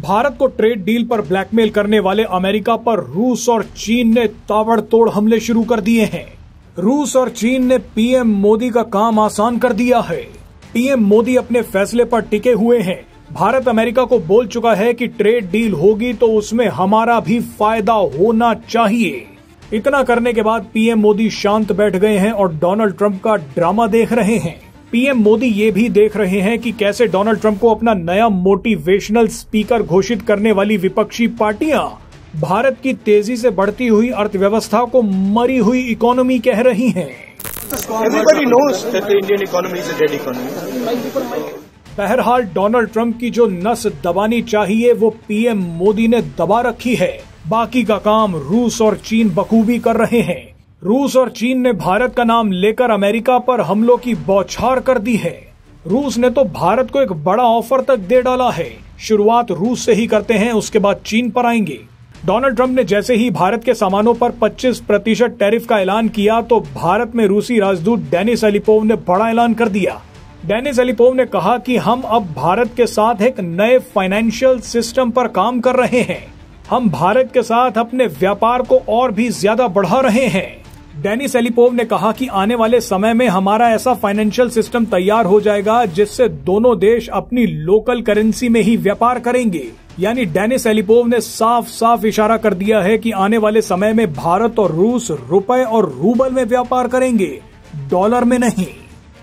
भारत को trade deal पर blackmail करने वाले अमेरिका पर रूस और चीन ने ताबड़तोड़ हमले शुरू कर दिए हैं। रूस और चीन ने पीएम मोदी का काम आसान कर दिया है। पीएम मोदी अपने फैसले पर टिके हुए हैं। भारत अमेरिका को बोल चुका है कि ट्रेड डील होगी तो उसमें हमारा भी फायदा होना चाहिए। इतना करने के बाद पीएम मोदी शांत बैठ गए हैं और डोनाल्ड ट्रंप का ड्रामा देख रहे हैं। पीएम मोदी ये भी देख रहे हैं कि कैसे डोनाल्ड ट्रंप को अपना नया मोटिवेशनल स्पीकर घोषित करने वाली विपक्षी पार्टियां भारत की तेजी से बढ़ती हुई अर्थव्यवस्था को मरी हुई इकोनॉमी कह रही हैं। बहरहाल डोनाल्ड ट्रंप की जो नस दबानी चाहिए वो पीएम मोदी ने दबा रखी है। बाकी का काम रूस और चीन बखूबी कर रहे हैं। रूस और चीन ने भारत का नाम लेकर अमेरिका पर हमलों की बौछार कर दी है। रूस ने तो भारत को एक बड़ा ऑफर तक दे डाला है। शुरुआत रूस से ही करते हैं, उसके बाद चीन पर आएंगे। डोनाल्ड ट्रंप ने जैसे ही भारत के सामानों पर 25% टैरिफ का ऐलान किया तो भारत में रूसी राजदूत डेनिस एलिपोव ने बड़ा ऐलान कर दिया। डेनिस एलिपोव ने कहा कि हम अब भारत के साथ एक नए फाइनेंशियल सिस्टम पर काम कर रहे हैं। हम भारत के साथ अपने व्यापार को और भी ज्यादा बढ़ा रहे हैं। डेनिस एलिपोव ने कहा कि आने वाले समय में हमारा ऐसा फाइनेंशियल सिस्टम तैयार हो जाएगा जिससे दोनों देश अपनी लोकल करेंसी में ही व्यापार करेंगे। यानी डेनिस एलिपोव ने साफ साफ इशारा कर दिया है कि आने वाले समय में भारत और रूस रुपए और रूबल में व्यापार करेंगे, डॉलर में नहीं।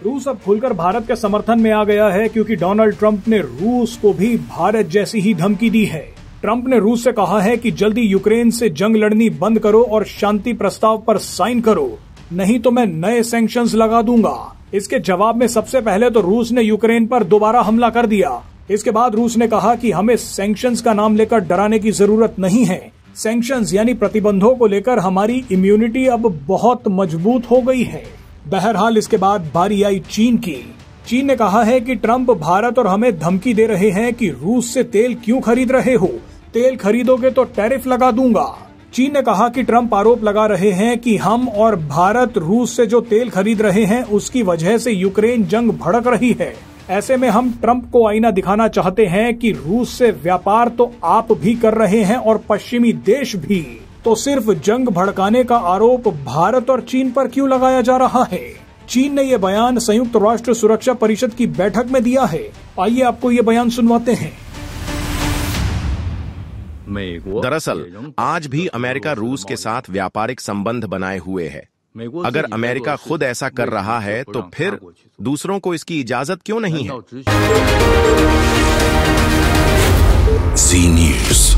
रूस अब खुलकर भारत के समर्थन में आ गया है क्योंकि डोनाल्ड ट्रंप ने रूस को भी भारत जैसी ही धमकी दी है। ट्रंप ने रूस से कहा है कि जल्दी यूक्रेन से जंग लड़नी बंद करो और शांति प्रस्ताव पर साइन करो, नहीं तो मैं नए सैंक्शंस लगा दूंगा। इसके जवाब में सबसे पहले तो रूस ने यूक्रेन पर दोबारा हमला कर दिया। इसके बाद रूस ने कहा कि हमें सैंक्शंस का नाम लेकर डराने की जरूरत नहीं है। सैंक्शंस यानी प्रतिबंधों को लेकर हमारी इम्यूनिटी अब बहुत मजबूत हो गई है। बहरहाल इसके बाद बारी आई चीन की। चीन ने कहा है कि ट्रंप भारत और हमें धमकी दे रहे हैं कि रूस से तेल क्यों खरीद रहे हो, तेल खरीदोगे तो टैरिफ लगा दूंगा। चीन ने कहा कि ट्रंप आरोप लगा रहे हैं कि हम और भारत रूस से जो तेल खरीद रहे हैं उसकी वजह से यूक्रेन जंग भड़क रही है। ऐसे में हम ट्रंप को आईना दिखाना चाहते हैं कि रूस से व्यापार तो आप भी कर रहे हैं और पश्चिमी देश भी, तो सिर्फ जंग भड़काने का आरोप भारत और चीन पर क्यों लगाया जा रहा है। चीन ने ये बयान संयुक्त राष्ट्र सुरक्षा परिषद की बैठक में दिया है। आइए आपको ये बयान सुनवाते हैं। दरअसल आज भी अमेरिका रूस के साथ व्यापारिक संबंध बनाए हुए है। अगर अमेरिका खुद ऐसा कर रहा है तो फिर दूसरों को इसकी इजाजत क्यों नहीं है। जी न्यूज़।